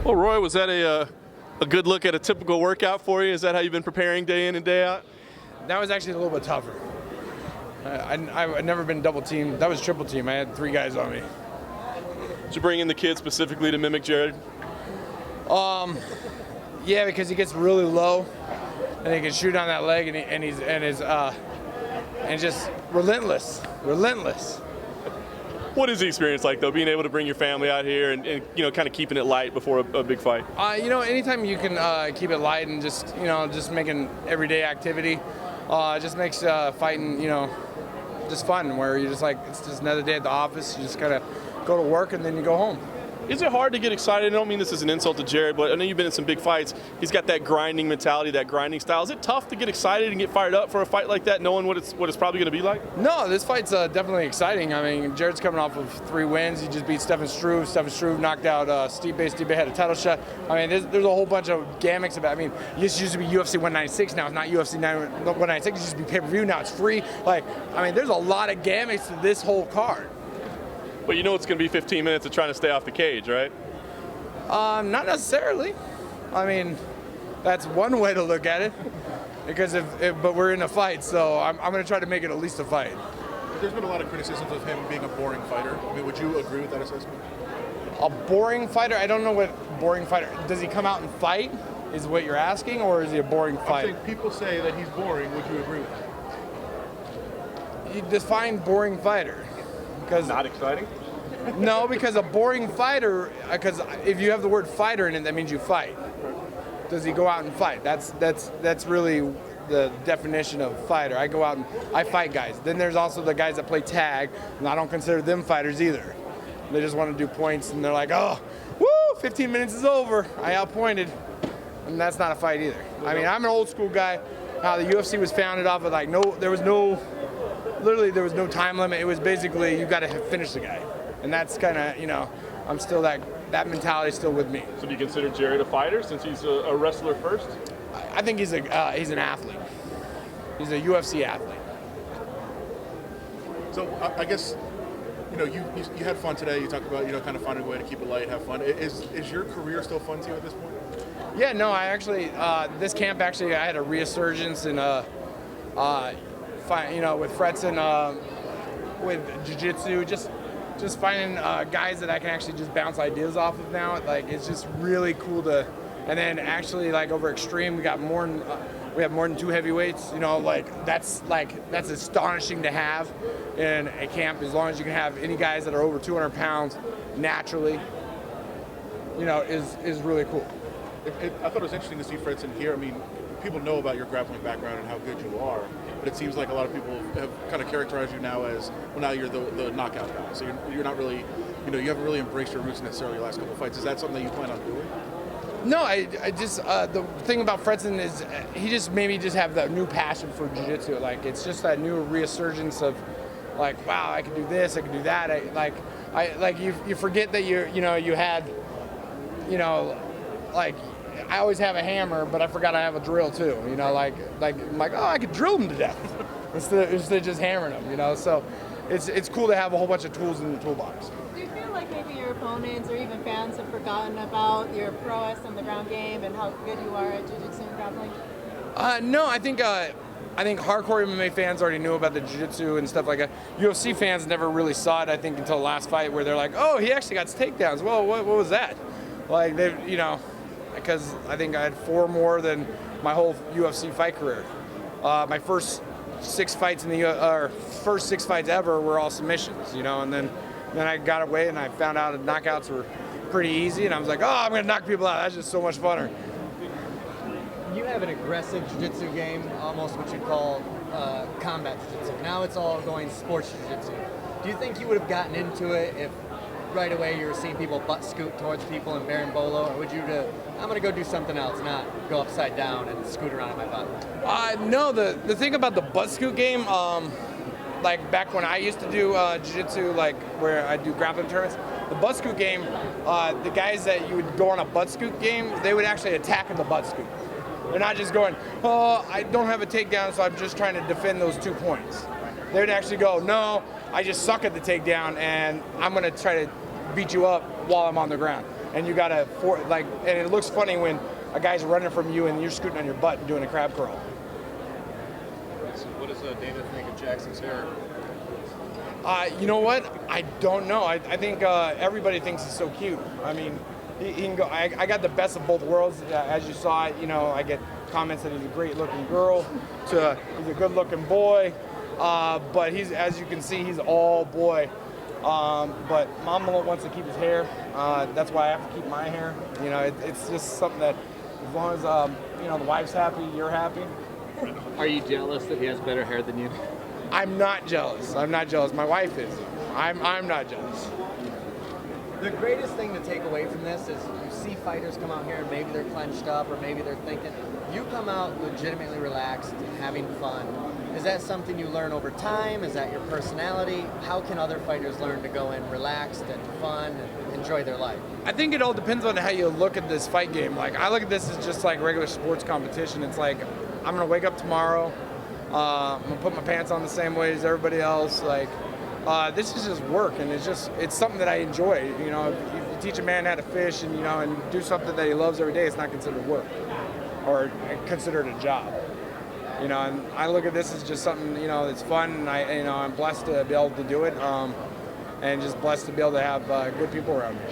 Well, Roy, was that a good look at a typical workout for you? Is that how you've been preparing day in and day out? That was actually a little bit tougher. I've never been double teamed. That was triple team. I had 3 guys on me. Did you bring in the kid specifically to mimic Jared? Yeah, because he gets really low, and he can shoot on that leg, and he's just relentless. What is the experience like, though, being able to bring your family out here and kind of keeping it light before a big fight? Anytime you can keep it light and just making everyday activity, just makes fighting, just fun, where you're just like, it's just another day at the office. You just kind of go to work and then you go home. Is it hard to get excited? I don't mean this as an insult to Jared, but I know you've been in some big fights. He's got that grinding mentality, that grinding style. Is it tough to get excited and get fired up for a fight like that, knowing what it's probably going to be like? No, this fight's definitely exciting. I mean, Jared's coming off of 3 wins. He just beat Stefan Struve. Stefan Struve knocked out Stipe. Stipe had a title shot. I mean, there's a whole bunch of gimmicks about it. I mean, this used to be UFC 196. Now it's not UFC 196. It used to be pay-per-view. Now it's free. There's a lot of gimmicks to this whole card. But it's going to be 15 minutes of trying to stay off the cage, right? Not necessarily. I mean, that's one way to look at it. Because but we're in a fight, so I'm going to try to make it at least a fight. There's been a lot of criticisms of him being a boring fighter. I mean, would you agree with that assessment? A boring fighter? I don't know what boring fighter. Does he come out and fight? Is what you're asking, or is he a boring fighter? I'm saying people say that he's boring. Would you agree with that? You define boring fighter. Because not exciting? No, because a boring fighter, because if you have the word fighter in it, that means you fight. Does he go out and fight? That's really the definition of fighter. I go out and I fight guys. Then there's also the guys that play tag, and I don't consider them fighters either. They just want to do points, and they're like, oh, woo, 15 minutes is over. I outpointed. And that's not a fight either. I mean, I'm an old school guy. How the UFC was founded off of there was no time limit. It was basically you got to finish the guy. And that's kind of, I'm still that mentality is still with me. So do you consider Jared a fighter since he's a wrestler first? I think he's an athlete. He's a UFC athlete. So I guess, you had fun today. You talked about, kind of finding a way to keep it light, have fun. Is your career still fun to you at this point? Yeah, no, I actually, this camp I had a resurgence in, with Fretson, with jiu-jitsu, just finding guys that I can actually just bounce ideas off of now. It's just really cool to, and then actually over Extreme, we have more than 2 heavyweights. That's astonishing to have in a camp, as long as you can have any guys that are over 200 pounds naturally, is really cool. I thought it was interesting to see Fredson here. I mean, people know about your grappling background and how good you are, but it seems like a lot of people have kind of characterized you now as, well, now you're the knockout guy. So you're not really, you haven't really embraced your roots necessarily your last couple of fights. Is that something that you plan on doing? No, I just, the thing about Fredson is he just made me just have that new passion for jiu-jitsu. It's just that new resurgence of, wow, I can do this, I can do that. You forget that you had, I always have a hammer, but I forgot I have a drill too. I'm like, oh, I could drill them to death instead of just hammering them. So it's cool to have a whole bunch of tools in the toolbox. Do you feel like maybe your opponents or even fans have forgotten about your prowess on the ground game and how good you are at jiu-jitsu and grappling? No, I think hardcore MMA fans already knew about the jiu-jitsu and stuff like that. UFC fans never really saw it, I think, until the last fight, where they're like, oh, he actually got takedowns. Well, what was that? Because I think I had 4 more than my whole UFC fight career. My first 6 fights first 6 fights ever were all submissions, and then I got away and I found out that knockouts were pretty easy, and I was like, oh, I'm gonna knock people out. That's just so much funner. You have an aggressive jiu-jitsu game, almost what you'd call combat jiu-jitsu. Now it's all going sports jiu-jitsu. Do you think you would have gotten into it if right away you were seeing people butt scoot towards people and berimbolo, or would you I'm going to go do something else, not go upside down and scoot around in my butt? No, the thing about the butt scoot game, back when I used to do jiu-jitsu, where I do grappling tournaments, the butt scoot game, the guys that you would go on a butt scoot game, they would actually attack in the butt scoot. They're not just going, oh, I don't have a takedown, so I'm just trying to defend those 2 points. They would actually go, no, I just suck at the takedown, and I'm going to try to beat you up while I'm on the ground. and you gotta and it looks funny when a guy's running from you and you're scooting on your butt and doing a crab curl. So what does Dana think of Jackson's hair? You know what? I don't know. I think everybody thinks he's so cute. I mean, he can go. I got the best of both worlds. As you saw, I get comments that he's a great-looking girl, to he's a good-looking boy. But as you can see, he's all boy. But Mama wants to keep his hair. That's why I have to keep my hair. It's just something that, as long as the wife's happy, you're happy. Are you jealous that he has better hair than you? I'm not jealous. I'm not jealous. My wife is. I'm not jealous. The greatest thing to take away from this is you see fighters come out here and maybe they're clenched up or maybe they're thinking. You come out legitimately relaxed and having fun. Is that something you learn over time? Is that your personality? How can other fighters learn to go in relaxed and fun and enjoy their life? I think it all depends on how you look at this fight game. Like, I look at this as just like regular sports competition. It's like, I'm gonna wake up tomorrow. I'm gonna put my pants on the same way as everybody else. Like, this is just work, and it's something that I enjoy. If you teach a man how to fish and do something that he loves every day, it's not considered work or considered a job. And I look at this as just something that's fun, and I'm blessed to be able to do it, and just blessed to be able to have good people around me.